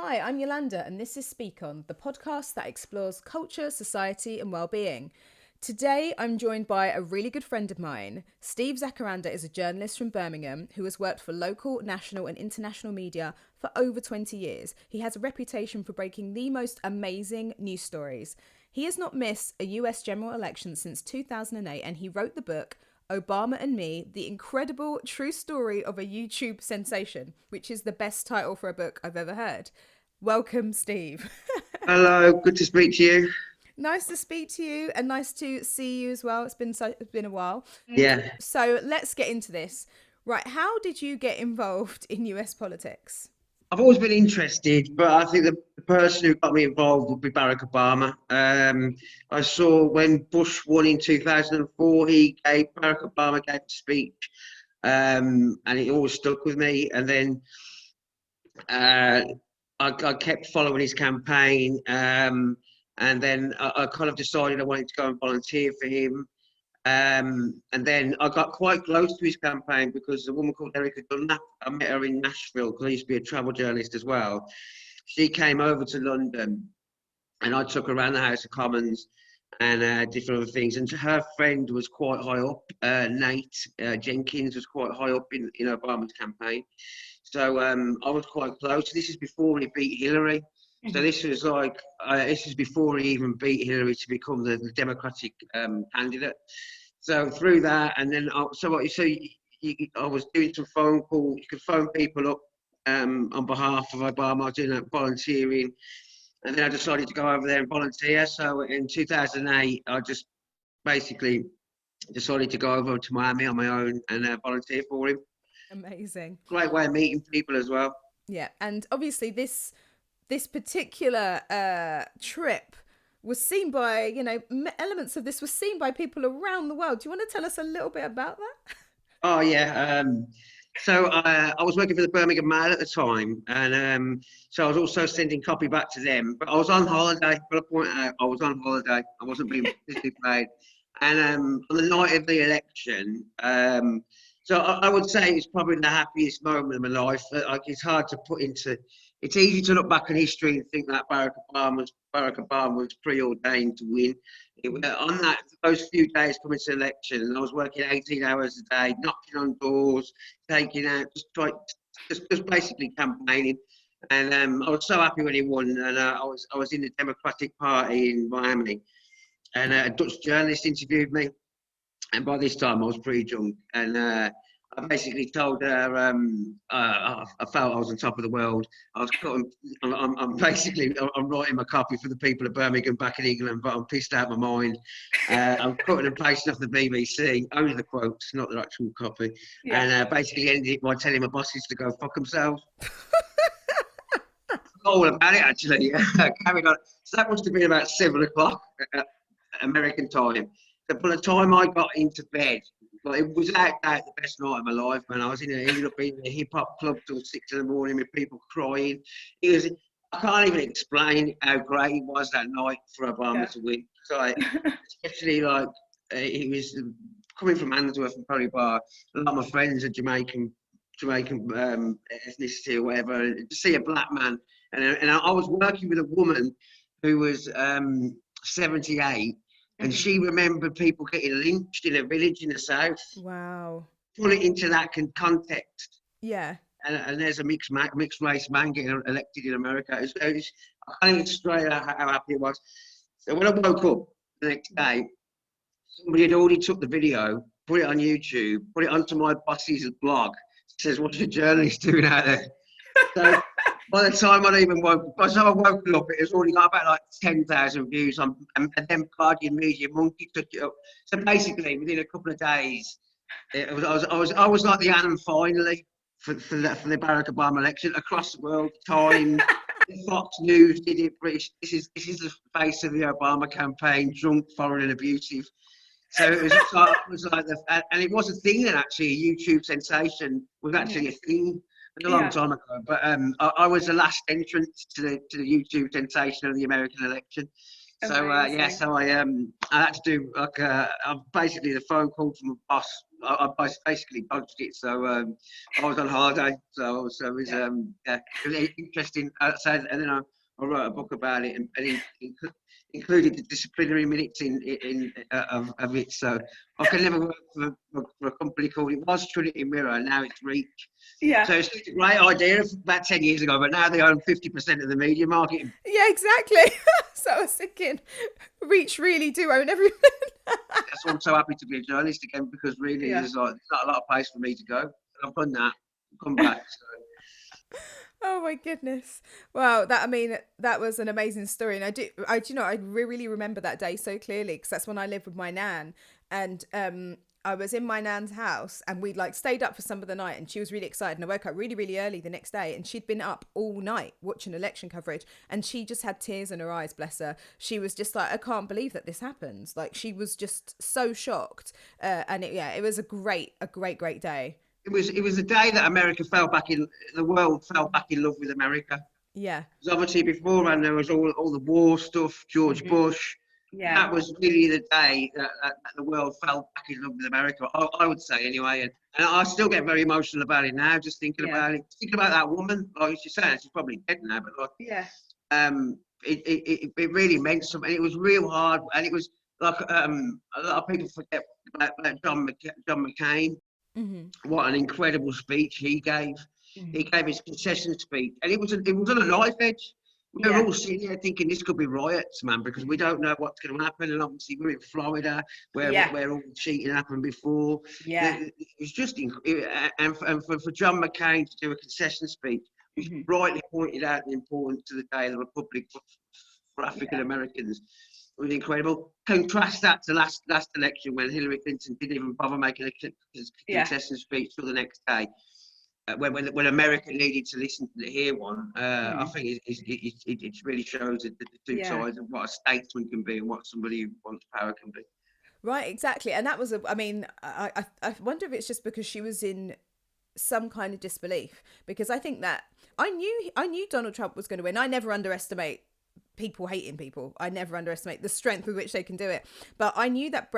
Hi, I'm Yolanda, and this is Speak On, the podcast that explores culture, society, and well-being. Today, I'm joined by a really good friend of mine. Steve Zacharanda is a journalist from Birmingham who has worked for local, national, and international media for over 20 years. He has a reputation for breaking the most amazing news stories. He has not missed a US general election since 2008, and he wrote the book Obama and Me, the incredible true story of a YouTube sensation, which is the best title for a book I've ever heard. Welcome, Steve. Hello, good to speak to you. Nice to speak to you and nice to see you as well. It's been a while. Yeah, So let's get into this. Right, how did you get involved in US politics? I've always been interested, but I think the person who got me involved would be Barack Obama. I saw when Bush won in 2004, Barack Obama gave a speech, and it always stuck with me. And then uh, I kept following his campaign, and then I kind of decided I wanted to go and volunteer for him. And then I got quite close to his campaign because a woman called Erica Dunlap, I met her in Nashville because I used to be a travel journalist as well. She came over to London and I took her around the House of Commons and different other things. And her friend was quite high up, Nate Jenkins was quite high up in Obama's campaign. So I was quite close. This is before he beat Hillary. So this was this is before he even beat Hillary to become the Democratic candidate. So through that, and then I was doing some phone calls. You could phone people up on behalf of Obama. I was doing that volunteering, and then I decided to go over there and volunteer. So in 2008, I just basically decided to go over to Miami on my own and volunteer for him. Amazing. Great way of meeting people as well. Yeah, and obviously this particular trip was seen by, elements of this was seen by people around the world. Do you want to tell us a little bit about that? Oh yeah. I was working for the Birmingham Mail at the time, and so I was also sending copy back to them. But I was on holiday. But I point out, I was on holiday. I wasn't being physically paid. And on the night of the election, I would say it's probably the happiest moment of my life. Like it's hard to put into. It's easy to look back in history and think that Barack Obama was preordained to win. On those few days coming to the election, and I was working 18 hours a day, knocking on doors, taking out, just basically campaigning. And I was so happy when he won. And I was in the Democratic Party in Miami, and a Dutch journalist interviewed me. And by this time, I was pretty drunk, and I basically told her I felt I was on top of the world. I was cutting, I'm writing my copy for the people of Birmingham back in England, but I'm pissed out of my mind. I'm cutting and pasting off the BBC, only the quotes, not the actual copy. Yeah. And basically ended it by telling my bosses to go fuck themselves. All about it actually. Carried on. So that must have been about 7 o'clock American time. So by the time I got into bed, like, it was out the best night of my life, man. I was ended up being in a hip hop club till 6 in the morning with people crying. It was, I can't even explain how great it was that night for Obama to win. So especially like he was coming from Handsworth and Perry Bar. A lot of my friends are Jamaican ethnicity or whatever. And to see a black man, and I was working with a woman who was 78. And she remembered people getting lynched in a village in the south. Wow. Put it into that context, Yeah. and there's a mixed race man getting elected in America. I can't even straight out how happy it was. So when I woke up the next day, somebody had already took the video, put it on YouTube, put it onto my boss's blog. It says, "What's the journalist doing out there?" So by the time I woke up, it was already got about like 10,000 views on, and then Guardian Media Monkey took it up. So basically, within a couple of days, I was like the Anne finally for the Barack Obama election across the world. Time, Fox News did it. British. This is the face of the Obama campaign: drunk, foreign, and abusive. So it was like and it was a thing then actually. A YouTube sensation was actually a thing. A long time ago, but I was the last entrant to the YouTube sensation of the American election. So so I had to do like basically the phone call from a boss I basically dodged it. So I was on holiday. So it was it was interesting. And then I wrote a book about it, and included the disciplinary minutes of it. So I can never work for a company called, it was Trinity Mirror, and now it's Reach. Yeah. So it's a great idea about 10 years ago, but now they own 50% of the media market. Yeah, exactly. So I was thinking, Reach really do own everything. That's why I'm so happy to be a journalist again, because really there's not a lot of place for me to go. I've done that, come back. So. Oh my goodness! Wow, that was an amazing story, and I really remember that day so clearly, because that's when I lived with my nan, and I was in my nan's house, and we'd like stayed up for some of the night, and she was really excited, and I woke up really, really early the next day, and she'd been up all night watching election coverage, and she just had tears in her eyes, bless her. She was just like, I can't believe that this happens. Like, she was just so shocked, and it was a great day. It was a day that the world fell back in love with America. Yeah. Because obviously beforehand there was all the war stuff, George Bush. Yeah. That was really the day that the world fell back in love with America, I would say anyway. And I still get very emotional about it now, just thinking about it. Thinking about that woman, like she's saying, she's probably dead now, but like, it really meant something. It was real hard, and it was like a lot of people forget about John McCain. Mm-hmm. What an incredible speech he gave. Mm-hmm. He gave his concession speech, and it was on a knife edge. We were all sitting there thinking this could be riots, man, because we don't know what's going to happen. And obviously we're in Florida, where all the cheating happened before. Yeah, it was just and for John McCain to do a concession speech, which rightly pointed out the importance to the Day of the Republic for African Americans. It was incredible. Contrast that to last election, when Hillary Clinton didn't even bother making a concession speech till the next day. When America needed to hear one, I think it really shows the two sides of what a statesman can be and what somebody who wants power can be. Right, exactly. And that was I wonder if it's just because she was in some kind of disbelief, because I think that I knew Donald Trump was going to win. I never underestimate people hating people. I never underestimate the strength with which they can do it. But I knew that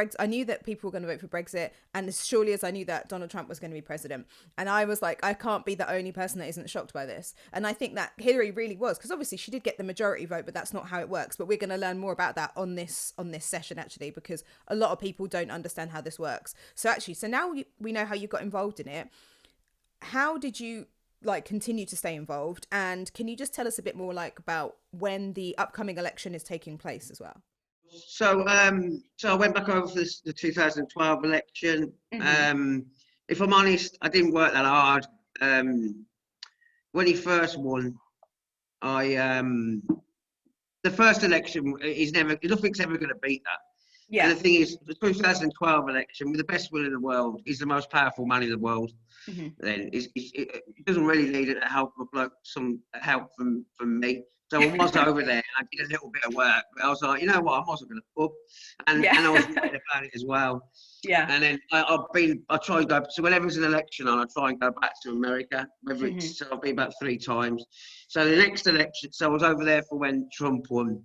people were going to vote for Brexit, and as surely as I knew that Donald Trump was going to be president. And I was like, I can't be the only person that isn't shocked by this. And I think that Hillary really was, because obviously she did get the majority vote, but that's not how it works. But we're going to learn more about that on this session, actually, because a lot of people don't understand how this works. So now we know how you got involved in it. How did you continue to stay involved, and can you just tell us a bit more about when the upcoming election is taking place as well? So I went back over for the 2012 election. If I'm honest, I didn't work that hard. When he first won, the first election nothing's ever going to beat that. Yeah. And the thing is, the 2012 election, with the best will in the world, he's the most powerful man in the world. Then it doesn't really need some help from me. So I was over there, and I did a little bit of work. But I was like, you know what, I wasn't going to pub, and I was worried about it as well. Yeah. And then I try and go. So whenever there's an election on, I try and go back to America. So I've been about 3 times. So the next election, so I was over there for when Trump won.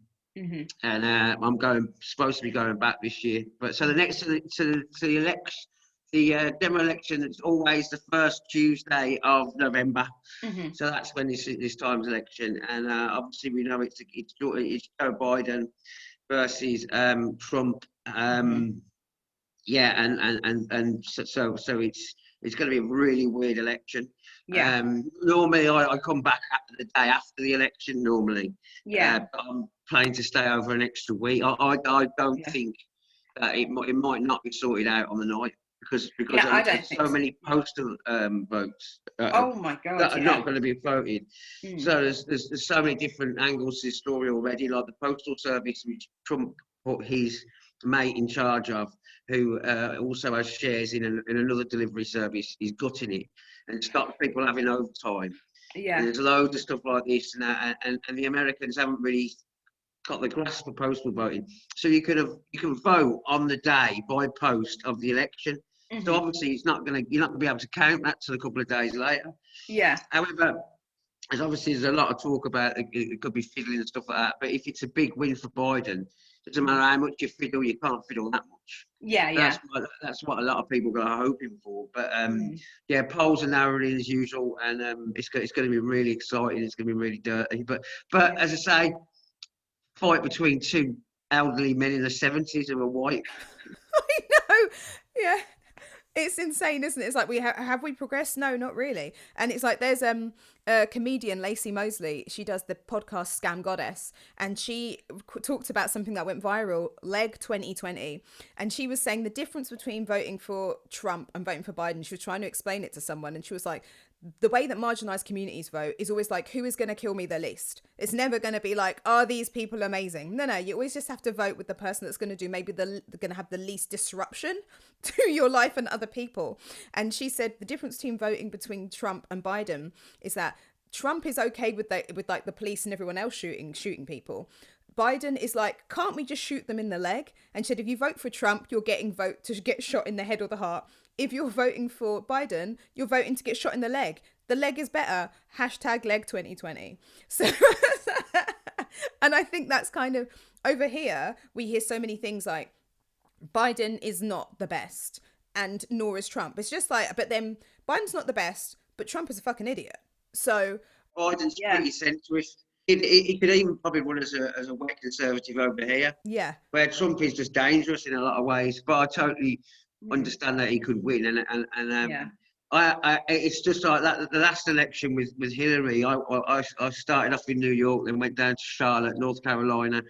And I'm supposed to be going back this year. But so the next to the election, the demo election, it's always the first Tuesday of November. So that's when this time's election, and obviously we know it's Joe Biden versus Trump. And so it's going to be a really weird election. Yeah. Normally I come back the day after the election. Normally. Yeah. But I'm planning to stay over an extra week. I don't think that it might not be sorted out on the night, because there's so many postal votes. Oh my God! That are not going to be voted. So there's so many different angles to this story already. Like the postal service, which Trump put his mate in charge of, who also has shares in another delivery service, is gutting it and stops people having overtime. Yeah. And there's loads of stuff like this and that, and the Americans haven't really got the grasp of postal voting. So you can vote on the day by post of the election. So obviously you're not going to be able to count that till a couple of days later. Yeah. However, there's a lot of talk about it could be fiddling and stuff like that. But if it's a big win for Biden, Doesn't matter how much you fiddle, you can't fiddle that much. Yeah, yeah. That's what a lot of people are hoping for. But yeah, polls are narrowing as usual, and it's going to be really exciting. It's going to be really dirty. But as I say, fight between two elderly men in the 70s who are white. I know. Yeah. It's insane, isn't it? It's like have we progressed? No, not really. And it's like there's a comedian, Lacey Mosley. She does the podcast Scam Goddess, and she talked about something that went viral, Leg 2020, and she was saying the difference between voting for Trump and voting for Biden. She was trying to explain it to someone, and she was like, the way that marginalized communities vote is always like, who is going to kill me the least? It's never going to be like, are these people amazing? No, you always just have to vote with the person that's going to do maybe going to have the least disruption to your life and other people. And she said the difference between voting Trump and Biden is that Trump is okay with like the police and everyone else shooting people. Biden is like, can't we just shoot them in the leg? And said, if you vote for Trump, you're getting vote to get shot in the head or the heart. If you're voting for Biden, you're voting to get shot in the leg. The leg is better. Hashtag leg 2020. So, and I think that's kind of, over here, we hear so many things like, Biden is not the best, and nor is Trump. It's just like, but then Biden's not the best, but Trump is a fucking idiot. So Biden's pretty centrist. He could even probably run as a wet conservative over here. Yeah. Where Trump is just dangerous in a lot of ways. But I totally understand that he could win. And it's just like that. The last election with Hillary, I started off in New York, then went down to Charlotte, North Carolina,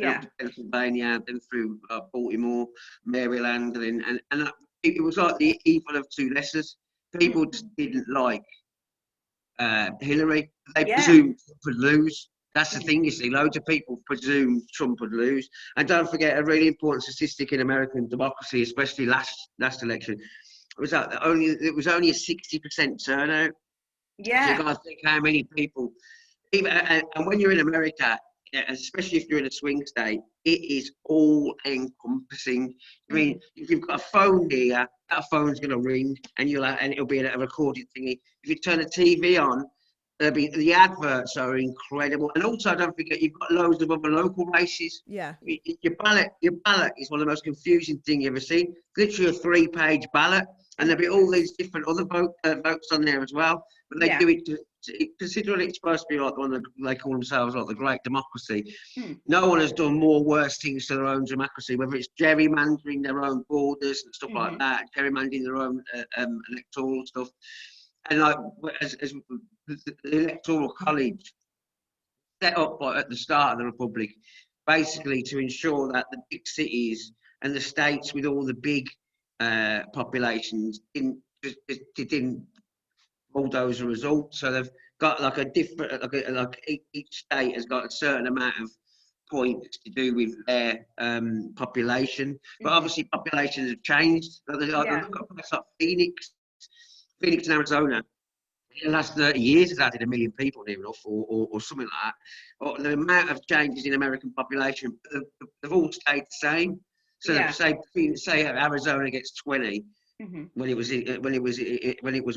up to Pennsylvania, then through Baltimore, Maryland, and it was like the evil of two lessers. People just didn't like Hillary. They presumed Trump would lose. That's the thing, you see. Loads of people presumed Trump would lose. And don't forget, a really important statistic in American democracy, especially last election, was that it was only a 60% turnout. Yeah. So you got to think how many people. And when you're in America, especially if you're in a swing state, it is all encompassing. I mean, if you've got a phone here, that phone's going to ring, and it'll be a recorded thingy. If you turn the TV on, the adverts are incredible, and also don't forget you've got loads of other local races. Yeah. Your ballot is one of the most confusing things you've ever seen. Literally a 3-page ballot, and there'll be all these different other votes on there as well. But they do it considering it's supposed to be like the one that they call themselves like the great democracy. No one has done more worse things to their own democracy, whether it's gerrymandering their own borders and stuff like that, gerrymandering their own electoral stuff. And like as the electoral college set up at the start of the republic, basically to ensure that the big cities and the states with all the big populations didn't bulldoze the result. So they've got like a different, like each state has got a certain amount of points to do with their population. But obviously populations have changed. Look at a place like Phoenix in Arizona. In the last 30 years has added 1 million people near enough, or something like that. Or the amount of changes in American population, they've all stayed the same. So say Arizona gets 20, when it was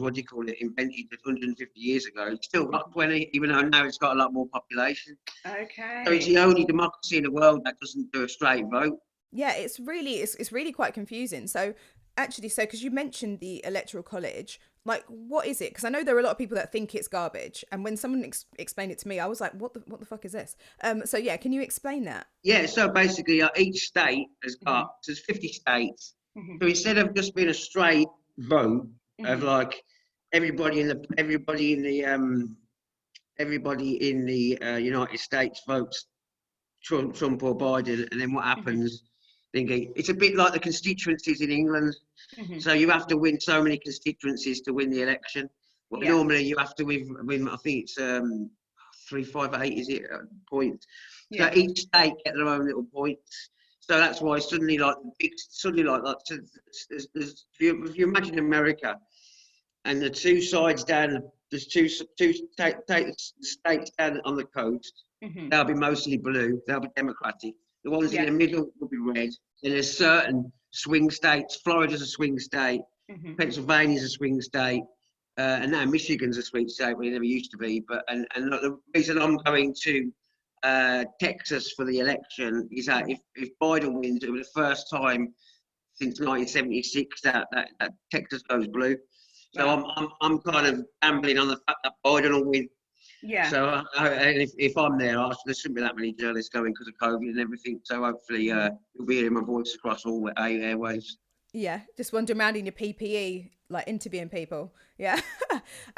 what do you call it, invented 150 years ago, it's still got 20, even though now it's got a lot more population. Okay. So it's the only democracy in the world that doesn't do a straight vote. Yeah, it's really quite confusing. So actually, because you mentioned the electoral college, like, what is it? Because I know there are a lot of people that think it's garbage, and when someone explained it to me, I was like, what the fuck is this? So yeah, can you explain that? Yeah, so basically each state has got, there's 50 states. So instead of just being a straight vote of like everybody in the United States votes Trump or Biden, and then what happens? It's a bit like the constituencies in England. So you have to win so many constituencies to win the election. Well, normally you have to win. I think it's 358, is it, points? So each state get their own little points. So that's why suddenly if you imagine America, and the two sides down, there's two states down on the coast. They'll be mostly blue. They'll be Democratic. The ones in the middle will be red. And there's certain swing states. Florida's a swing state. Pennsylvania's a swing state. And now Michigan's a swing state, where it never used to be. And the reason I'm going to Texas for the election is that if Biden wins, it was the first time since 1976 that Texas goes blue. So I'm kind of gambling on the fact that Biden will win. Yeah. So if I'm there, there shouldn't be that many journalists going because of COVID and everything. So hopefully you'll be hearing my voice across all airwaves. Yeah, just wandering around in your PPE, like interviewing people. Yeah.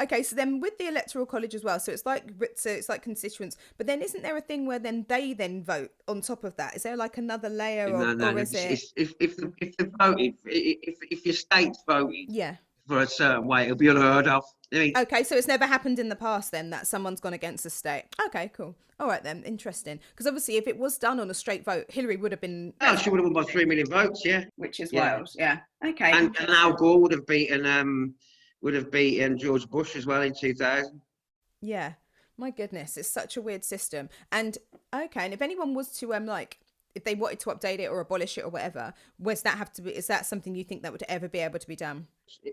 Okay, so then with the electoral college as well, so it's like constituents, but then isn't there a thing where then they then vote on top of that? Is there like another layer of, No, or is it? If the voted, if your state's voted Yeah. for a certain way, it'll be unheard of. I mean, Okay, so it's never happened in the past then that someone's gone against the state. Okay, cool. All right then, interesting. Because obviously, if it was done on a straight vote, Hillary would have been. oh, she would have won by 3 million votes, yeah. Which is Yeah. wild, yeah. Okay. And Al Gore would have beaten George Bush as well in 2000. Yeah, my goodness, it's such a weird system. And okay, and if anyone was to like, if they wanted to update it or abolish it or whatever, was that have to be? Is that something you think that would ever be able to be done?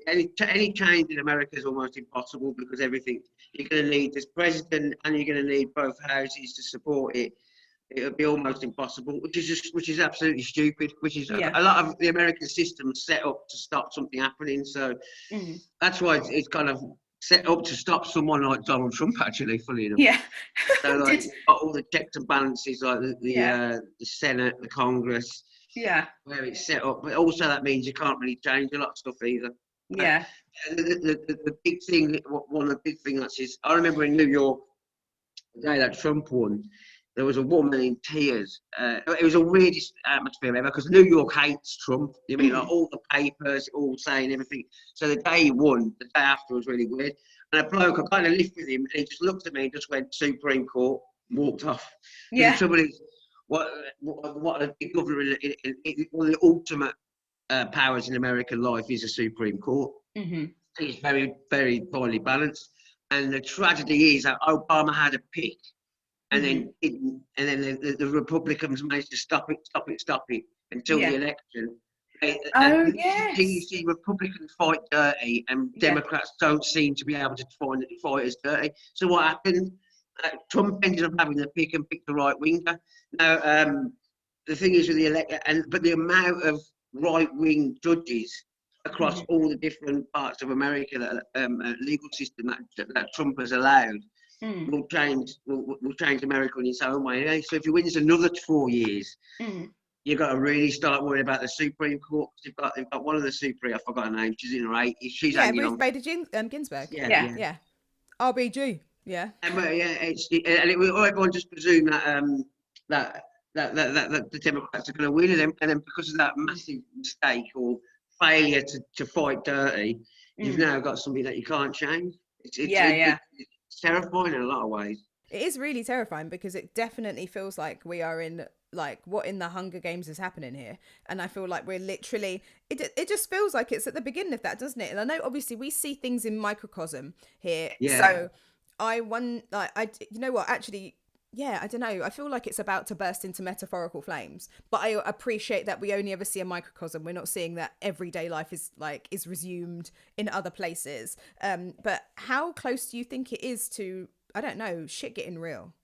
Any change in America is almost impossible because everything you're going to need this president and you're going to need both houses to support it. It would be almost impossible, which is absolutely stupid. Which is a lot of the American system set up to stop something happening. So that's why it's kind of set up to stop someone like Donald Trump. Actually, fully enough. Yeah. So like, got all the checks and balances, like the Senate, the Congress. Yeah. Where it's set up, but also that means you can't really change a lot of stuff either. Yeah. The big thing, one of the big things is, I remember in New York, the day that Trump won, there was a woman in tears. It was the weirdest atmosphere ever because New York hates Trump. You mean like all the papers all saying everything. So the day he won, the day after was really weird. And a bloke, I kind of lived with him, and he just looked at me and just went Supreme Court, walked off. Yeah. Somebody, what a big governor, one of the ultimate powers in American life is a Supreme Court. It's very, very finely balanced. And the tragedy is that Obama had a pick. And then the Republicans managed to stop it until the election. You see Republicans fight dirty, and Democrats don't seem to be able to fight as dirty. So what happened? Trump ended up having the pick and picked the right winger. Now, the thing is with the election, but the amount of right-wing judges across all the different parts of America, that legal system that Trump has allowed. Will change America in its own way. Eh? So if he wins another 4 years, you've got to really start worrying about the Supreme Court. They've got one of the Supreme. I forgot her name. She's in her 80s. She's Ruth Bader Ginsburg. Yeah. RBG. Yeah. Everyone just presumed that the Democrats are going to win, and then because of that massive mistake or failure to fight dirty, you've now got something that you can't change. It's terrifying in a lot of ways. It is really terrifying because it definitely feels like we are in like what in the Hunger Games is happening here, and I feel like we're literally it just feels like it's at the beginning of that, doesn't it? And I know obviously we see things in microcosm here, so I you know what, actually, I don't know, I feel like it's about to burst into metaphorical flames, but I appreciate that we only ever see a microcosm. We're not seeing that everyday life is resumed in other places. But how close do you think it is to, I don't know, shit getting real?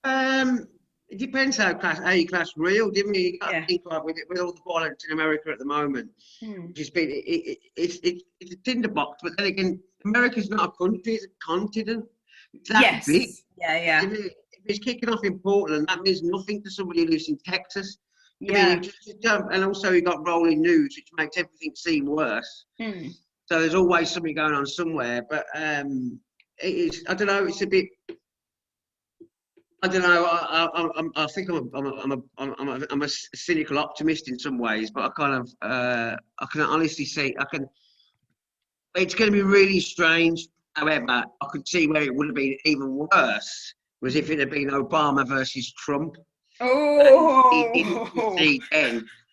It depends how you class real, didn't you? You got to think like with all the violence in America at the moment. It's a tinderbox, but then again, America's not a country; it's a continent. It's that big. Yeah. If it's kicking off in Portland, that means nothing to somebody who lives in Texas. And also you got rolling news, which makes everything seem worse. So there's always something going on somewhere. But I don't know. It's a bit. I don't know. I think I'm a cynical optimist in some ways, but I can honestly say it's going to be really strange. However, I could see where it would have been even worse was if it had been Obama versus Trump.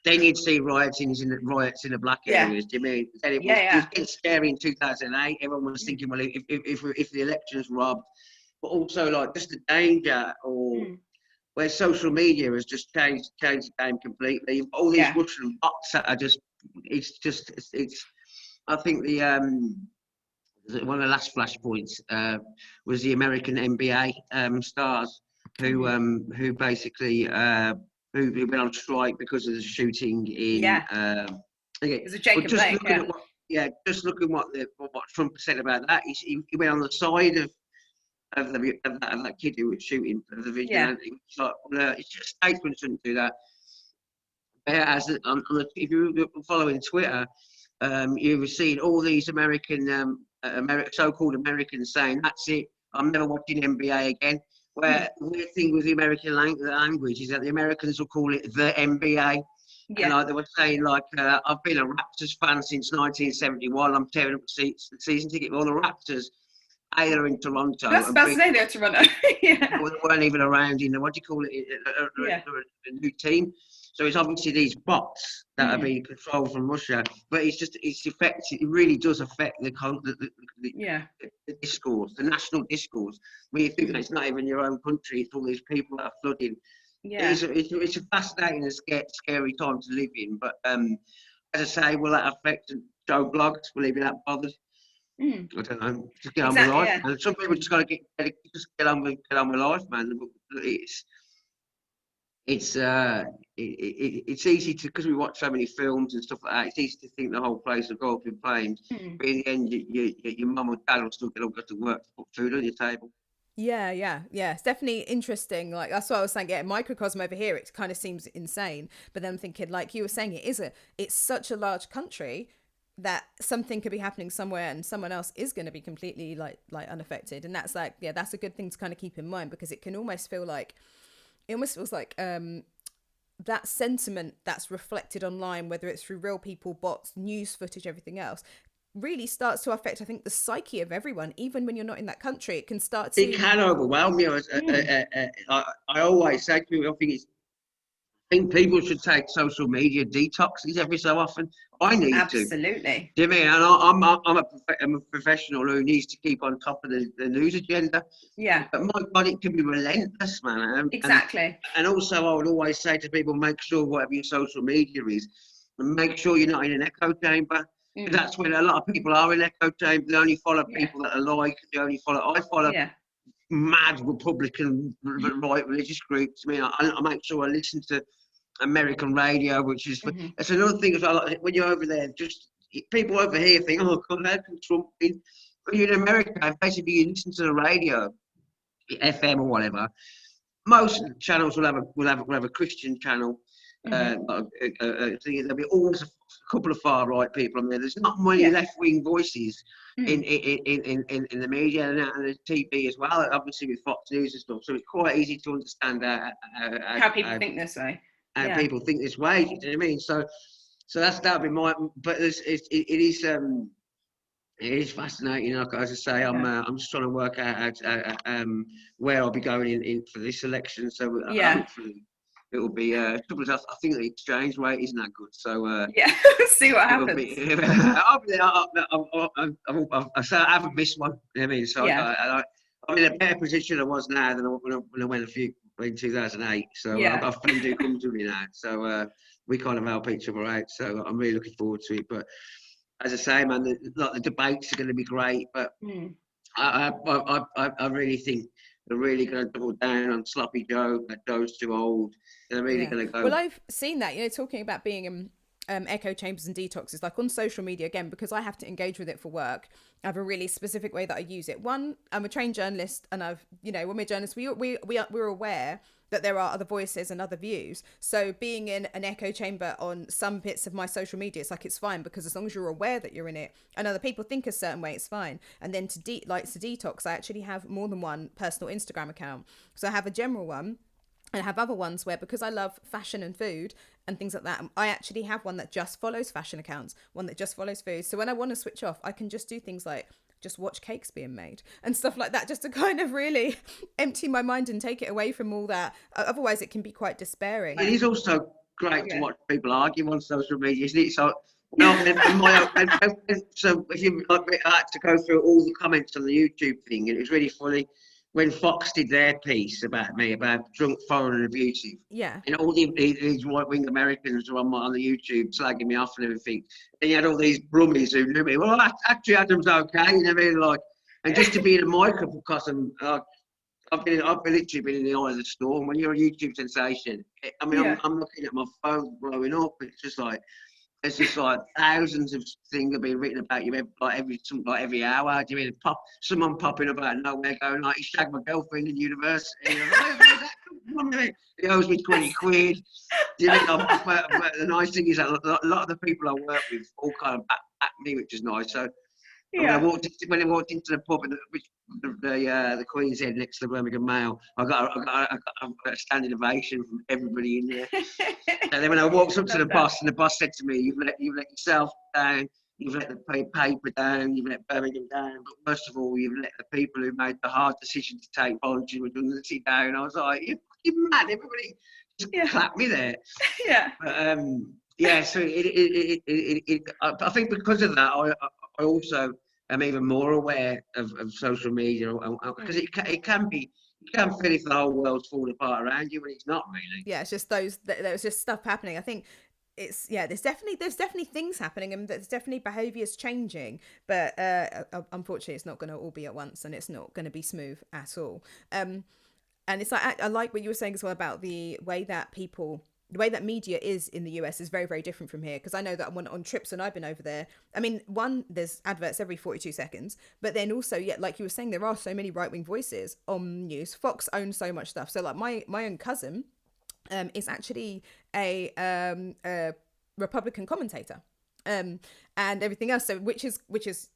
Then you'd see riots in the black areas. Do you mean? Then it was scary in 2008. Everyone was thinking, well, if the election is robbed, but also like just the danger where social media has just changed the game completely. All these Russian bots that are just, I think one of the last flashpoints was the American NBA stars who basically who went on strike because of the shooting in. It was a Jacob just Blake. looking at just looking what Trump said about that. He went on the side of that kid who was shooting the vigilante. It's like, it's just statesmen shouldn't do that. As if you're following Twitter, you've seen all these so-called Americans saying, "That's it, I'm never watching NBA again." Where the weird thing with the American language is that the Americans will call it the NBA. And like they were saying, like, I've been a Raptors fan since 1971. I'm tearing up the season ticket for all the Raptors. They're in Toronto. That's fascinating, they're Toronto. They weren't even around in the, what do you call it, a new team. So it's obviously these bots that are being controlled from Russia, but it's effective. It really does affect the discourse, the national discourse. When you think that it's not even your own country, it's all these people that are flooding. It's a fascinating and scary time to live in. But as I say, will that affect Joe Blogs? Will he be that bothered? I don't know. Just get on with life. And some people just got to get on with life, man. It's easy to, because we watch so many films and stuff like that. It's easy to think the whole place will go up in flames, but in the end, your mum or dad will still get to work to put food on your table. Yeah. It's definitely interesting. Like, that's what I was saying. Yeah, microcosm over here, it kind of seems insane. But then I'm thinking, like you were saying, it's such a large country that something could be happening somewhere and someone else is going to be completely like unaffected. And that's like, that's a good thing to kind of keep in mind, because it can almost feel like, it almost feels like that sentiment that's reflected online, whether it's through real people, bots, news footage, everything else, really starts to affect, I think, the psyche of everyone. Even when you're not in that country, it can start to... It can overwhelm you. I always say to people, I think people should take social media detoxes every so often. I need to. Absolutely. Do you mean? And I'm a professional who needs to keep on top of the news agenda. Yeah. But my God, it can be relentless, man. Exactly. And also, I would always say to people, make sure whatever your social media is, and make sure you're not in an echo chamber. That's when a lot of people are in echo chamber. They only follow people that are like. I follow mad Republican right religious groups. I mean, I make sure I listen to American radio, which is that's another thing as well. Like, when you're over there, just people over here think, "Oh God, how can Trump be?" When you're in America, basically you listen to the radio, FM or whatever. Most channels will have a Christian channel. There'll be always a couple of far right people on there. There's not many left wing voices in the media and the TV as well. Obviously with Fox News and stuff, so it's quite easy to understand how people think this way. People think this way. You know what I mean? So that'd be my. But it is fascinating. Like, as I say, I'm just trying to work out where I'll be going in for this election. So hopefully it will be. I think the exchange rate isn't that good. So see what happens. I haven't missed one. You know what I mean? So I'm in a better position I was now than when I went in 2008. So I've got a friend who comes with me now. So we kind of help each other out. So I'm really looking forward to it. But as I say, man, the debates are going to be great. But I really think they're really going to double down on Sloppy Joe. That Joe's too old. They're really going to go. Well, I've seen that, talking about being in echo chambers and detoxes, like on social media, again, because I have to engage with it for work. I have a really specific way that I use it. One, I'm a trained journalist, and when we're journalists, we're aware that there are other voices and other views. So being in an echo chamber on some bits of my social media, it's fine, because as long as you're aware that you're in it and other people think a certain way, it's fine. And then to detox, I actually have more than one personal Instagram account. So I have a general one, and I have other ones where, because I love fashion and food and things like that, I actually have one that just follows fashion accounts, one that just follows food. So when I want to switch off, I can just do things like just watch cakes being made and stuff like that, just to kind of really empty my mind and take it away from all that. Otherwise it can be quite despairing. It is also great to watch people argue on social media, isn't it? So so if you I had to go through all the comments on the YouTube thing, and it was really funny when Fox did their piece about me, about drunk, foreign and abusive. And all these right-wing Americans were on the YouTube slagging me off and everything. And you had all these Brummies who knew me. Well, actually, Adam's okay, you know what I mean? Like, and just to be in a microcosm, I've literally been in the eye of the storm. When you're a YouTube sensation, I mean, I'm looking at my phone blowing up. It's just like thousands of things are being written about you every hour. Do you mean someone popping up out of nowhere going like, he shagged my girlfriend in university? He owes me 20 quid. Do you mean? But the nice thing is that a lot of the people I work with all kind of back me, which is nice. So when I walked into the pub, the Queen's Head next to the Birmingham Mail, I got a standing ovation from everybody in there. And then when I walked up to the boss, and the boss said to me, "You've let yourself down. You've let the paper down. You've let Birmingham down. But most of all, you've let the people who made the hard decision to take voluntary redundancy down." I was like, "You're mad!" Everybody just clapped me there. Yeah. But, yeah. So I think because of that, I also am even more aware of social media, because it can feel if the whole world's falling apart around you, when it's not really. Yeah, it's just there's just stuff happening. I think it's there's definitely things happening, and there's definitely behaviours changing, but unfortunately it's not going to all be at once, and it's not going to be smooth at all. And it's like, I like what you were saying as well about the way that media is in the US is very, very different from here. Because I know that on trips when I've been over there, I mean, there's adverts every 42 seconds, but then also, like you were saying, there are so many right-wing voices on news. Fox owns so much stuff. So like my own cousin is actually a Republican commentator. And everything else, so which is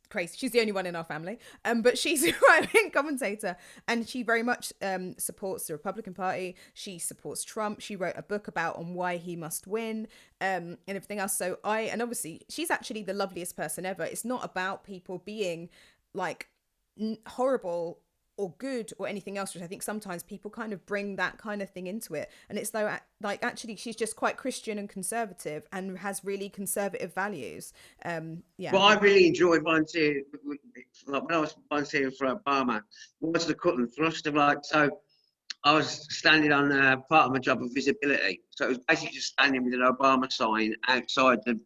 crazy. She's the only one in our family, but she's a right-wing commentator, and she very much supports the Republican Party. She supports Trump. She wrote a book on why he must win, and everything else. So and obviously she's actually the loveliest person ever. It's not about people being like horrible or good or anything else, which I think sometimes people kind of bring that kind of thing into it. And it's like actually she's just quite Christian and conservative and has really conservative values. Yeah. Well, I really enjoyed volunteering. Like when I was volunteering for Obama, was the cut and thrust of so I was standing on part of my job of visibility. So it was basically just standing with an Obama sign outside the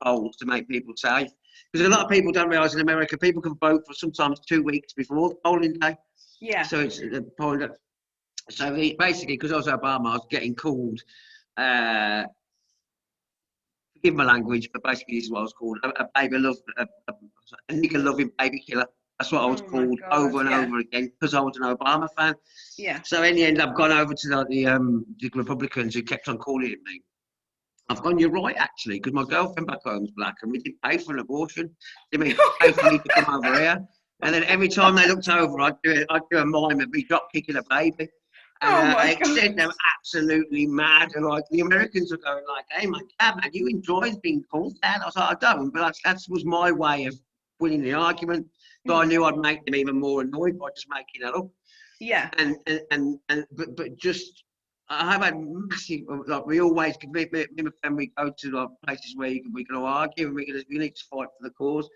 polls to make people safe. Because a lot of people don't realise in America, people can vote for sometimes 2 weeks before the polling day. Yeah. So it's the polling day. So basically, because I was Obama, I was getting called, forgive my language, but basically this is what I was called, a nigger loving baby killer. That's what I was called over and over again, because I was an Obama fan. Yeah. So in the end, I've gone over to the Republicans who kept on calling me. I've gone, you're right, actually, because my girlfriend back home's black and we didn't pay for an abortion. They mean pay for me to come over here. And then every time they looked over, I'd do a mime of me drop kicking a baby. And it sent them absolutely mad. And like the Americans were going like, "Hey, my God, man, you enjoy being called that?" I was like, "I don't," but that was my way of winning the argument. So I knew I'd make them even more annoyed by just making that up. Yeah. But just. I have had massive, like we always, me and my friend, we go to like places where we can all argue and we need to fight for the cause.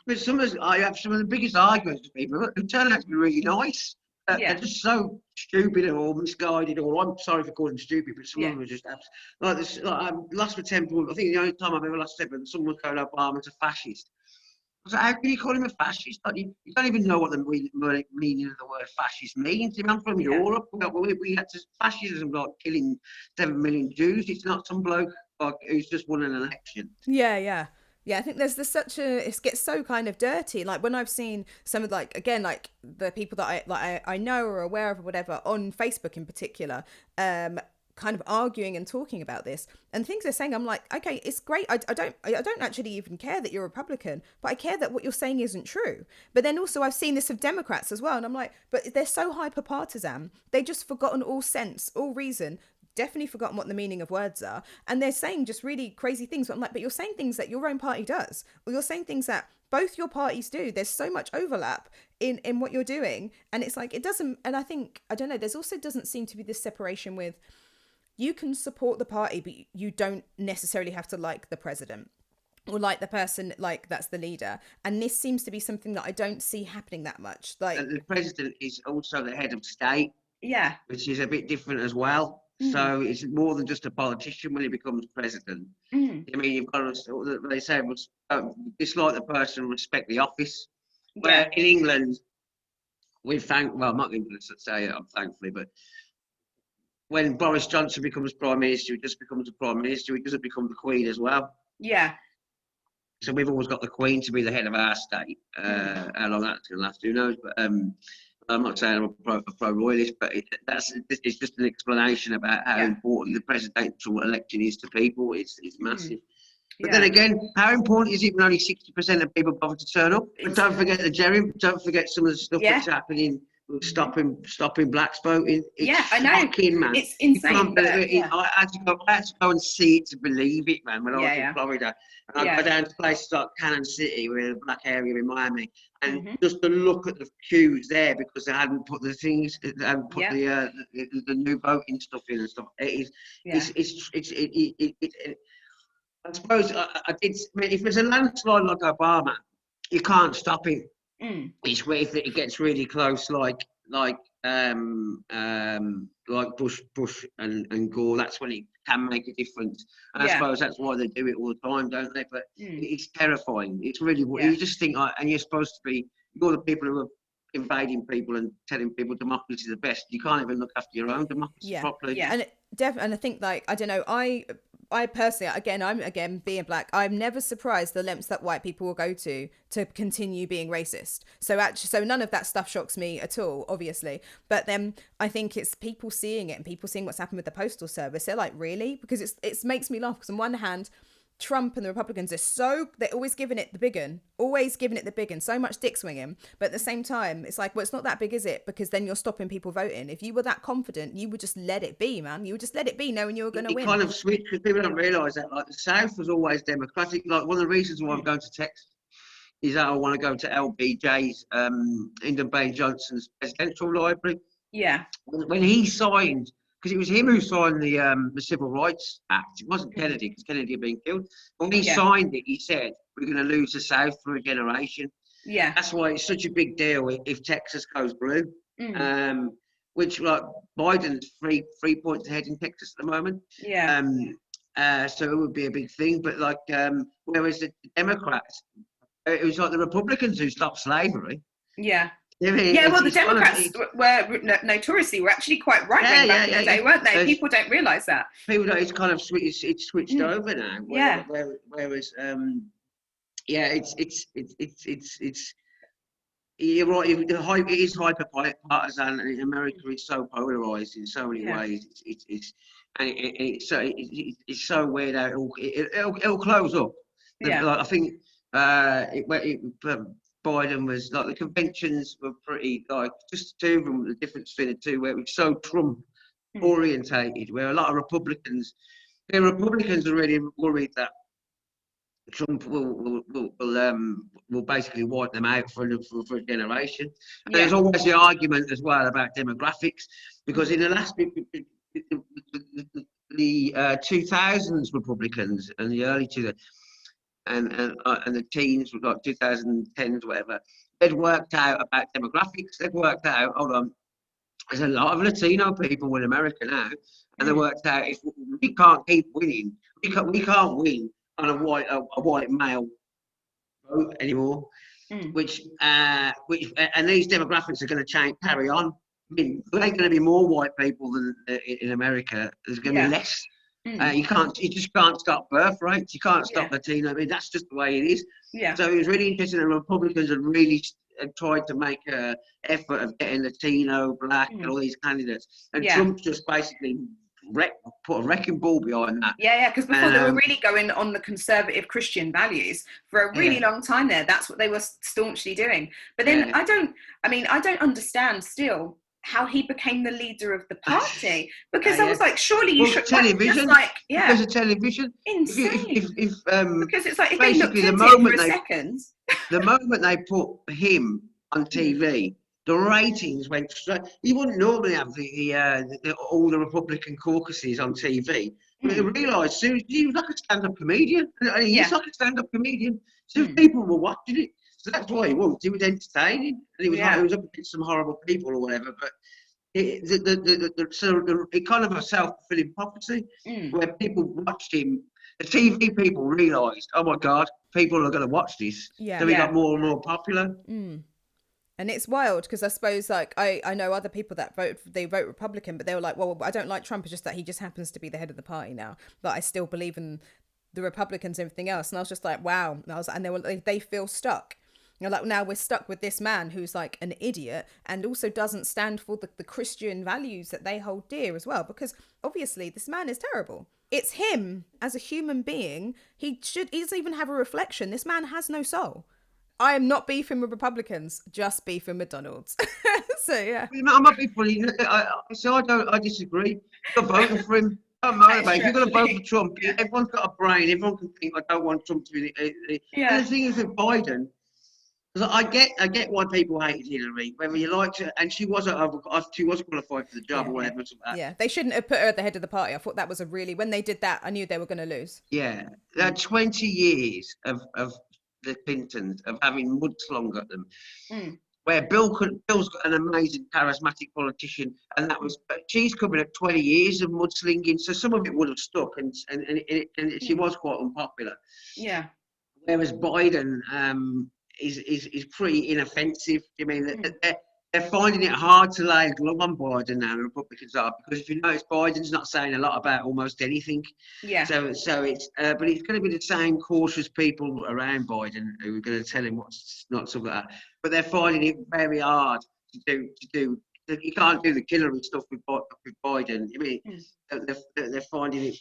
But I have some of the biggest arguments with people who turn out to be really nice. They're just so stupid or misguided, or I'm sorry for calling them stupid, but some of them are just I lost my temper. I think the only time I've ever lost temper, someone was calling Obama's a fascist. I was like, how can you call him a fascist? Like, you don't even know what the meaning of the word fascist means. I'm from Europe. We had fascism, like killing 7 million Jews. It's not some bloke who's just won an election. Yeah. I think there's it gets so kind of dirty. Like when I've seen some of like the people that I know or are aware of or whatever on Facebook in particular, kind of arguing and talking about this and things they're saying, I'm like, okay, it's great. I don't actually even care that you're a Republican, but I care that what you're saying isn't true. But then also I've seen this of Democrats as well, and I'm like, but they're so hyper partisan, they just forgotten all sense, all reason, definitely forgotten what the meaning of words are, and they're saying just really crazy things. But I'm like, but you're saying things that your own party does, or you're saying things that both your parties do. There's so much overlap in what you're doing, and it's like it doesn't. And I think, I don't know, there's also doesn't seem to be this separation with, you can support the party, but you don't necessarily have to like the president or like the person like that's the leader. And this seems to be something that I don't see happening that much. Like, and the president is also the head of state, which is a bit different as well. So it's more than just a politician when he becomes president. I mean, you've got to, they say, dislike the person, respect the office. Where in England, well, I'm not going to say it, thankfully, but when Boris Johnson becomes Prime Minister, he just becomes the Prime Minister. He doesn't become the Queen as well. Yeah. So we've always got the Queen to be the head of our state. How long that's going to last, who knows? But I'm not saying I'm a pro-royalist, but it's just an explanation about how important the presidential election is to people. It's massive. But then again, how important is it when only 60% of people bother to turn up? But don't forget the don't forget some of the stuff that's happening, stopping blacks voting. It's I know. Shocking, man. It's insane. I had to go and see it to believe it, man. When I was in Florida, and I go down to places like Cannon City, we're in a black area in Miami, and just to look at the queues there because they hadn't put the things, they hadn't put the new voting stuff in and stuff. I suppose I did. I mean, if there's a landslide like Obama, you can't stop it. It's where if it gets really close, like Bush and Gore, that's when it can make a difference. And I suppose that's why they do it all the time, don't they? But it's terrifying. It's really you just think, and you're supposed to be. You're the people who are invading people and telling people democracy is the best. You can't even look after your own democracy properly. Yeah, and I think, like, I don't know, I personally, I'm being black, I'm never surprised the lengths that white people will go to continue being racist. So none of that stuff shocks me at all, obviously. But then I think it's people seeing it and people seeing what's happened with the postal service. They're like, really? Because it makes me laugh, because on one hand, Trump and the Republicans they're always giving it the big un, so much dick swinging. But at the same time, it's like, well, it's not that big, is it? Because then you're stopping people voting. If you were that confident, you would just let it be, man. You would just let it be, knowing you were going to win. It kind of switched, because people don't realise that. Like, the South was always democratic. Like, one of the reasons why I'm going to Texas is that I want to go to LBJ's, Lyndon Baines Johnson's presidential library. Yeah. When he signed, because it was him who signed the Civil Rights Act. It wasn't Kennedy, because Kennedy had been killed. When he signed it, he said, we're going to lose the South for a generation. Yeah. That's why it's such a big deal if Texas goes blue. Which, like, Biden's three points ahead in Texas at the moment. Yeah. So it would be a big thing. But, like, whereas the Democrats, it was like the Republicans who stopped slavery. Yeah. I mean, the Democrats were notoriously actually quite right-wing back in the day, weren't they? People don't realise that. People don't. It's kind of it's switched over now. Whereas, it's. You're right. It is hyper partisan, and America is so polarised in so many ways. It's so weird how it'll close up. Like, I think Biden was like, the conventions were pretty, like, just two of them, the difference between the two, where it was so Trump orientated, where a lot of Republicans are really worried that Trump will basically wipe them out for a generation. And there's always the argument as well about demographics, because in the last the 2000s Republicans and the early 2000s and the teens, like 2010s, whatever, they'd worked out about demographics. They'd worked out, there's a lot of Latino people in America now, and they worked out, if we can't keep winning, we can't win on a white male vote anymore. Which and these demographics are going to carry on. I mean, there ain't going to be more white people than in America. There's going to be less. You just can't stop birth rates. You can't stop Latino. I mean, that's just the way it is. Yeah. So it was really interesting. The Republicans had really tried to make an effort of getting Latino, black, and all these candidates. And Trump's just basically put a wrecking ball behind that. Yeah, because before they were really going on the conservative Christian values for a really long time there. That's what they were staunchly doing. But then I don't understand still how he became the leader of the party, because I was like, surely you should television, because of television. Insane. Because it's like, if basically they looked the moment for a second, the moment they put him on TV, the ratings went straight. You wouldn't normally have all the Republican caucuses on TV. But they realised he was like a stand-up comedian. He's like a stand-up comedian. So people were watching it. So that's why he was entertaining, and he was up against some horrible people or whatever. But it kind of a self-fulfilling prophecy, where people watched him. The TV people realised, oh my God, people are going to watch this. So he got more and more popular. And it's wild because I suppose like I know other people that vote Republican, but they were like, well, I don't like Trump. It's just that he just happens to be the head of the party now. But I still believe in the Republicans and everything else. And I was just like, wow. And they feel stuck. You're like, now we're stuck with this man who's like an idiot and also doesn't stand for the Christian values that they hold dear as well. Because obviously this man is terrible. It's him as a human being. He doesn't even have a reflection. This man has no soul. I am not beefing with Republicans, just beefing with McDonald's. So yeah. I'm not being funny. I disagree. You're voting for him. Don't motivate. If you're going to vote for Trump, everyone's got a brain. Everyone can think, I don't want Trump to be. And the thing is with Biden, because I get why people hated Hillary, whether you liked her, and she was qualified for the job or whatever. Yeah, they shouldn't have put her at the head of the party. I thought that was when they did that, I knew they were going to lose. Yeah, 20 years of the Clintons of having mudslung at them, where Bill's got an amazing charismatic politician, and she's coming at 20 years of mudslinging, so some of it would have stuck, and she was quite unpopular. Yeah. Whereas Biden is pretty inoffensive. I mean, they're finding it hard to lay a glove on Biden now, the Republicans are, because if you notice, Biden's not saying a lot about almost anything. Yeah. So it's, but it's going to be the same cautious people around Biden who are going to tell him what's not something like that. But they're finding it very hard to do. You can't do the Hillary stuff with Biden. I mean, they're finding it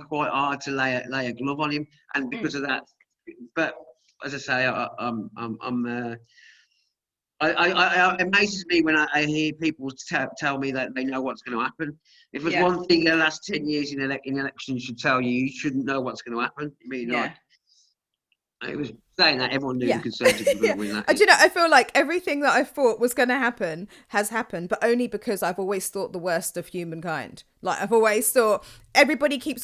quite hard to lay a glove on him, and because of that. But as I say, it amazes me when I hear people tell me that they know what's going to happen. If there's one thing in the last 10 years in elections should tell you, you shouldn't know what's going to happen. I mean, it was saying that everyone knew the Conservatives were going to win that. Do you know, I feel like everything that I thought was going to happen has happened, but only because I've always thought the worst of humankind. Like, I've always thought people keep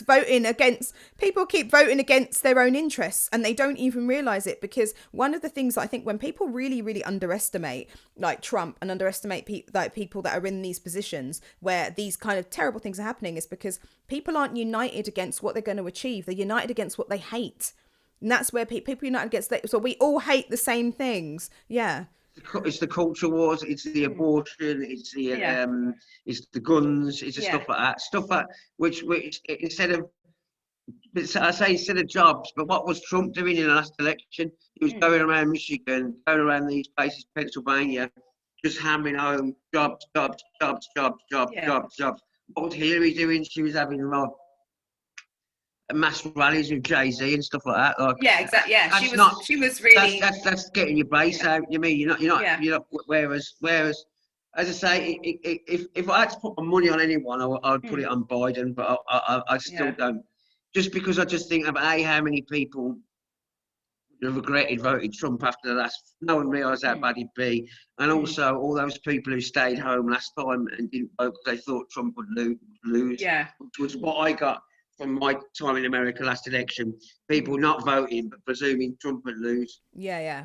voting against their own interests, and they don't even realize it, because one of the things I think when people really, really underestimate like Trump and underestimate people that are in these positions where these kind of terrible things are happening is because people aren't united against what they're going to achieve. They're united against what they hate. And that's where people unite against that. So we all hate the same things. Yeah. It's the culture wars. It's the abortion. It's the guns. It's the stuff like that. Stuff like which instead of jobs. But what was Trump doing in the last election? He was going around Michigan, going around these places, Pennsylvania, just hammering home jobs. What was Hillary doing? She was having mass rallies with Jay-Z and stuff like that. Like, exactly. Yeah, she was really. That's getting your base out. You mean you're not. Whereas, as I say, if I had to put my money on anyone, I'd put it on Biden. But I still don't. Just because I just think about how many people have regretted voting Trump after the last. No one realised how bad he'd be, and also all those people who stayed home last time and didn't vote because they thought Trump would lose. Yeah, which was what I got from my time in America last election, people not voting but presuming Trump would lose. Yeah.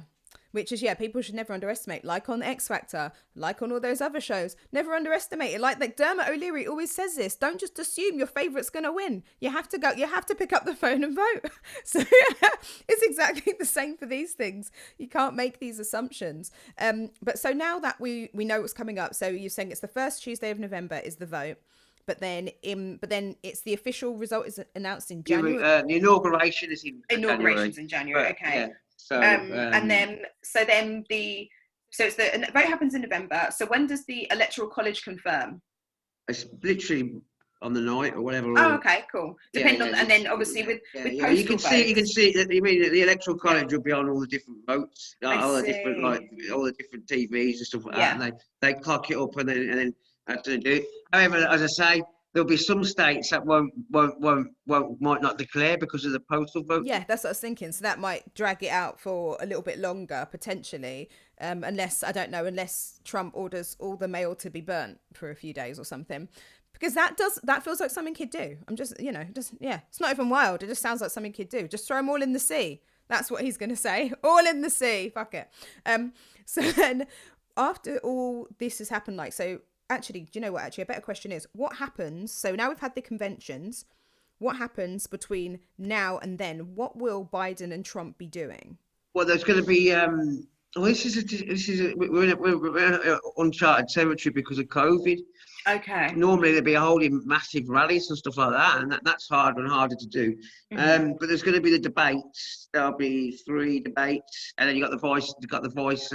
Which is, people should never underestimate, like on X Factor, like on all those other shows, never underestimate it. Like Dermot O'Leary always says this, don't just assume your favourite's going to win. You have to pick up the phone and vote. So it's exactly the same for these things. You can't make these assumptions. But so now that we know what's coming up, so you're saying it's the first Tuesday of November is the vote. But then it's the official result is announced in January. The inauguration is in Inauguration's in January. Okay. Yeah, so it's the vote happens in November. So when does the Electoral College confirm? It's literally on the night or whatever. Oh, okay, cool. And then obviously with postal you can see that. You mean the Electoral College will be on all the different votes, all the different TVs and stuff like that. And they clock it up and then. To do. However, as I say, there'll be some states that might not declare because of the postal vote. Yeah, that's what I was thinking. So that might drag it out for a little bit longer potentially, unless Trump orders all the mail to be burnt for a few days or something. Because that feels like something he'd do. It's not even wild. It just sounds like something he'd do. Just throw them all in the sea. That's what he's going to say. All in the sea. Fuck it. So then after all this has happened, actually, do you know what? Actually, a better question is, what happens? So now we've had the conventions. What happens between now and then? What will Biden and Trump be doing? Well, there's going to be Well, we're in uncharted territory because of COVID. Okay. Normally they'd be holding massive rallies and stuff like that, and that's harder and harder to do. But there's going to be the debates. There'll be 3 debates, and then you got the voice. You got the voice.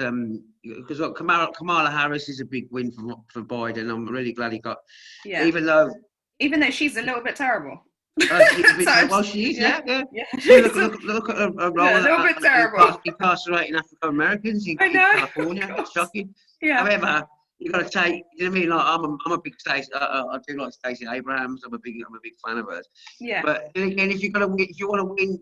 Because Kamala Harris is a big win for Biden. I'm really glad he got. Yeah. Even though she's a little bit terrible. Well, she is. Yeah. Look at her role. Yeah, a little bit terrible. Incarcerating African Americans in California. It's shocking. Yeah. However, you got to take. You know what I mean? Like I'm a big Stacey. I do like Stacey Abrams. I'm a big fan of hers. Yeah. But then again, if you want to win,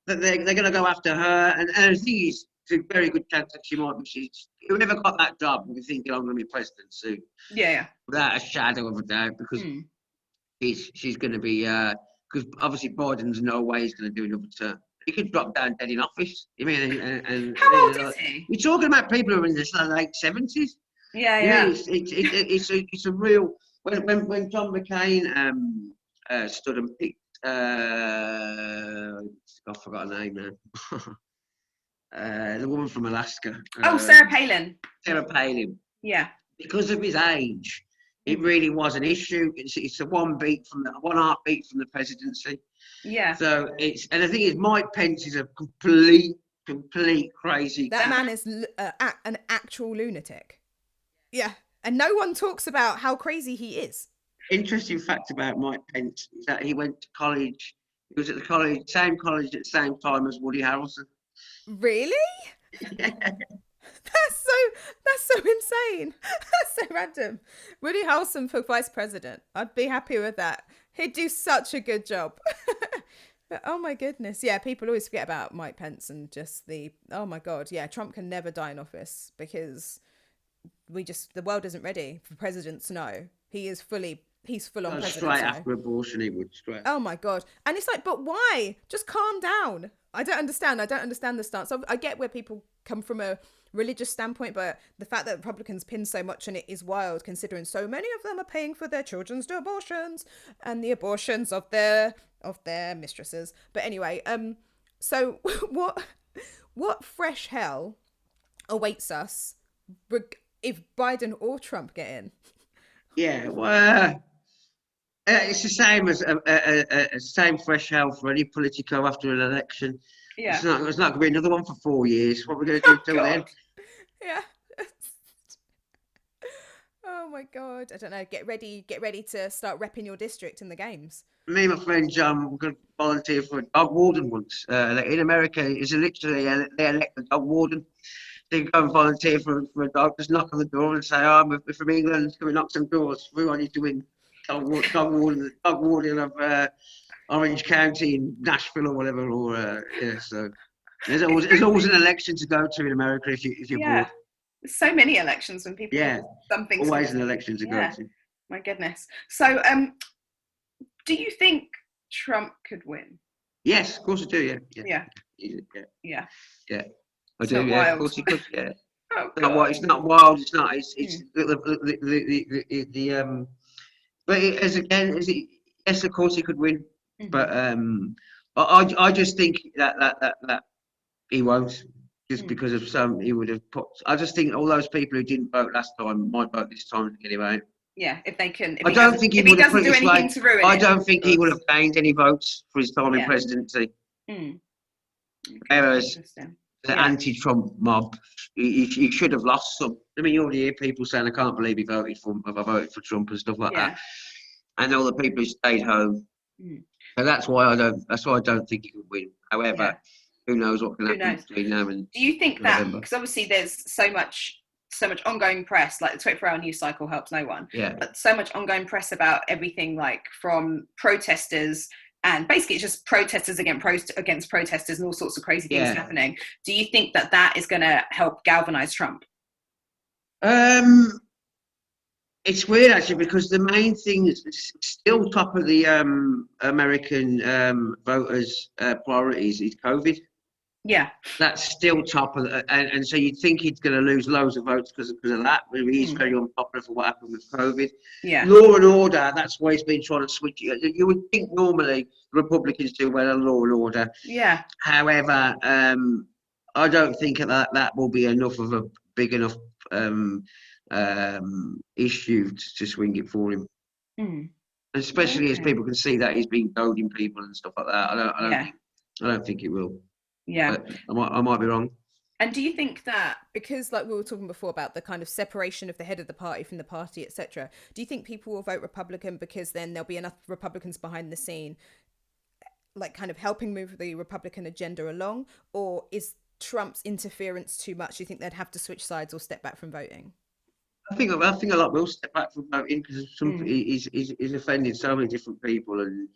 they're going to go after her. And the thing is, it's a very good chance that she might be. Whoever got that job will be thinking, I'm going to be president soon. Yeah. Without a shadow of a doubt, because she's going to be. Because obviously Biden's no way he's going to do another term. He could drop down dead in office. I mean, and how old is he? You're talking about people who are in the late 70s. Yeah, yeah. It's a real. When John McCain stood and picked, I forgot her name now. The woman from Alaska. Sarah Palin. Sarah Palin. Yeah. Because of his age, it really was an issue. It's a one heartbeat from the presidency. Yeah. So and the thing is, Mike Pence is a complete crazy. That man is an actual lunatic. Yeah, and no one talks about how crazy he is. Interesting fact about Mike Pence is that he went to college. He was at the same college at the same time as Woody Harrelson. Really? Yeah. That's so insane. That's so random. Woody Harrelson for vice president. I'd be happy with that. He'd do such a good job. But, oh my goodness. Yeah, people always forget about Mike Pence and just oh my God. Yeah, Trump can never die in office because the world isn't ready for presidents. No, he's full on president. Straight after abortion, he would straight. Oh my God. And it's like, but why? Just calm down. I don't understand the stance. I get where people come from a religious standpoint, but the fact that Republicans pin so much on it is wild, considering so many of them are paying for their children's abortions and the abortions of their mistresses. But anyway, so what fresh hell awaits us if Biden or Trump get in? Yeah, well, it's the same as same fresh hell for any politico after an election. Yeah, it's not going to be another one for 4 years. What are we going to do till then? Yeah. Oh my God, I don't know. Get ready to start repping your district in the games. Me and my friend John were going to volunteer for a dog warden once. In America, it's literally they elect a dog warden. They can go and volunteer for a dog. Just knock on the door and say, "I'm from England. Can we knock some doors? We want you to win dog warden of Orange County in Nashville or whatever." Or so there's always an election to go to in America if you're bored. There's so many elections when people something. Always an election to go to. My goodness. So, do you think Trump could win? Yes, of course I do. Yeah. I do. Yeah, of course he could. Yeah. Oh, it's not wild. It's not. It's the But yes, of course he could win. Mm-hmm. But I just think that he won't. Just because of he would have put. I just think all those people who didn't vote last time might vote this time to get him out. Yeah, if they can. I don't think he would have put anything to ruin it. I don't think he would have gained any votes for his time in presidency. Okay, whereas the anti-Trump mob, he should have lost some. I mean, you already hear people saying, "I can't believe I voted for Trump" and stuff like that. And all the people who stayed home. So that's why I don't think he could win. However, who knows what can happen between now and. Do you think that because obviously there's so much ongoing press, like the 24-hour news cycle helps no one. Yeah. But so much ongoing press about everything, like from protesters. And basically, it's just protesters against protesters and all sorts of crazy things happening. Do you think that is going to help galvanize Trump? It's weird, actually, because the main thing is still top of the American voters' priorities is COVID. Yeah. That's still top of and so you'd think he's going to lose loads of votes because of that. He's very unpopular for what happened with COVID. Yeah. Law and order, that's why he's been trying to switch it. You would think normally Republicans do well on law and order. Yeah. However, I don't think that will be enough of a big enough issue to swing it for him. Mm. Especially as Okay. people can see that he's been goading people and stuff like that. I don't think it will. Yeah. I might be wrong. And do you think that because, like we were talking before about the kind of separation of the head of the party from the party, etc., do you think people will vote Republican because then there'll be enough Republicans behind the scene, like kind of helping move the Republican agenda along? Or is Trump's interference too much? Do you think they'd have to switch sides or step back from voting? I think a lot will step back from voting because he's offended so many different people and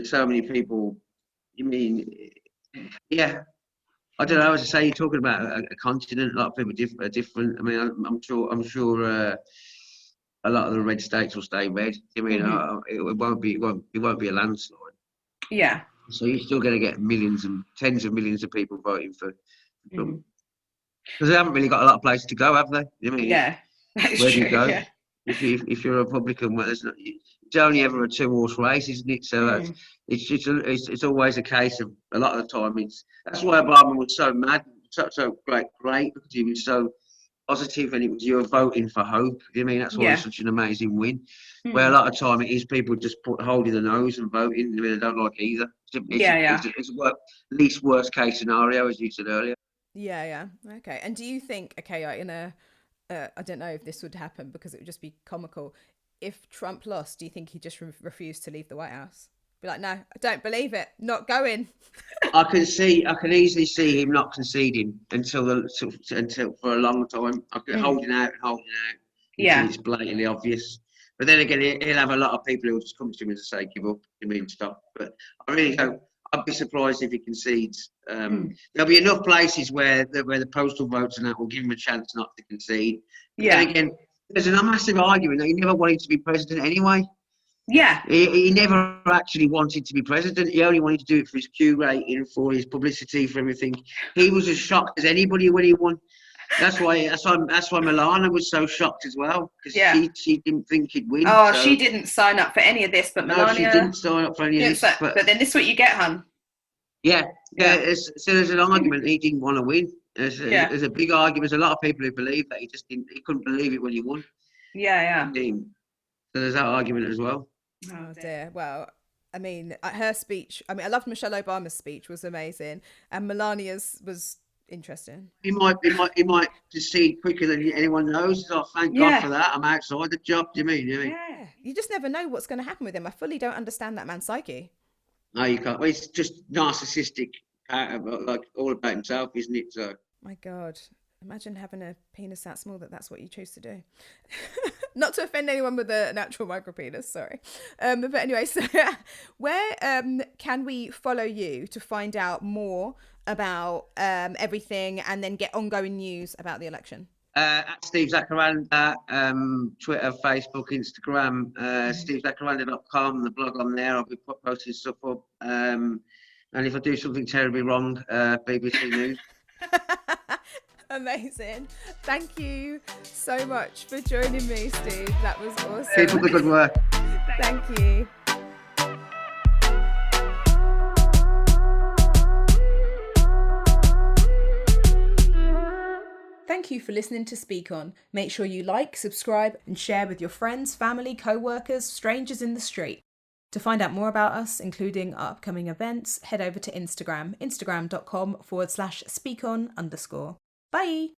so many people. You mean, yeah. I don't know. As I say, you're talking about a continent. A lot of people are different. I mean, I'm sure a lot of the red states will stay red. I mean, it won't be a landslide. Yeah. So you're still going to get millions and tens of millions of people voting for Trump because they haven't really got a lot of places to go, have they? I mean, yeah, that's where do true. you go? Yeah. If you're a Republican, well, it's only ever a 2-horse race, isn't it? So it's always a case of a lot of the time. That's why Obama was so mad, so great because he was so positive and it was you're voting for hope. I mean, that's why it's such an amazing win. Where a lot of time it is people just holding the nose and voting. I mean, they don't like either. It's a least worst case scenario, as you said earlier. Yeah. Okay. And do you think, okay, like in a, I don't know if this would happen because it would just be comical. If Trump lost, do you think he'd just refuse to leave the White House? Be like, no, I don't believe it. Not going. I can easily see him not conceding until for a long time. Holding out until it's blatantly obvious. But then again, he'll have a lot of people who will just come to him and say, give up, I mean, stop. But I really don't. I'd be surprised if he concedes. There'll be enough places where the postal votes and that will give him a chance not to concede. But then again, there's a massive argument that he never wanted to be president anyway. Yeah. He never actually wanted to be president. He only wanted to do it for his Q rating, for his publicity, for everything. He was as shocked as anybody when he won. That's why Milana was so shocked as well, because she didn't think he'd win. Oh, so. She didn't sign up for any of this, but Melania. No, she didn't sign up for any of this. But then this is what you get, hun. Yeah. So there's an argument he didn't want to win. There's a big argument. There's a lot of people who believe that he couldn't believe it when he won. Yeah. So there's that argument as well. Oh dear. Well, I mean, her speech. I mean, I loved Michelle Obama's speech; was amazing, and Melania's was interesting. He might concede quicker than anyone knows. Oh, thank God for that. I'm outside the job. Do you mean? Yeah. You just never know what's going to happen with him. I fully don't understand that man's psyche. No, you can't. Well, he's just narcissistic, like all about himself, isn't it? So. My God. Imagine having a penis that small that's what you choose to do. Not to offend anyone with a natural micro penis, sorry. But anyway, so where can we follow you to find out more about everything and then get ongoing news about the election? At Steve Zacharanda, Twitter, Facebook, Instagram, stevezacharanda.com, the blog on there. I'll be posting stuff up. And if I do something terribly wrong, BBC News. Amazing. Thank you so much for joining me, Steve. That was awesome. Keep up the good work. Thank you. Thank you for listening to Speak On. Make sure you like, subscribe, and share with your friends, family, co-workers, strangers in the street. To find out more about us, including our upcoming events, head over to Instagram, instagram.com/speakon_. Bye.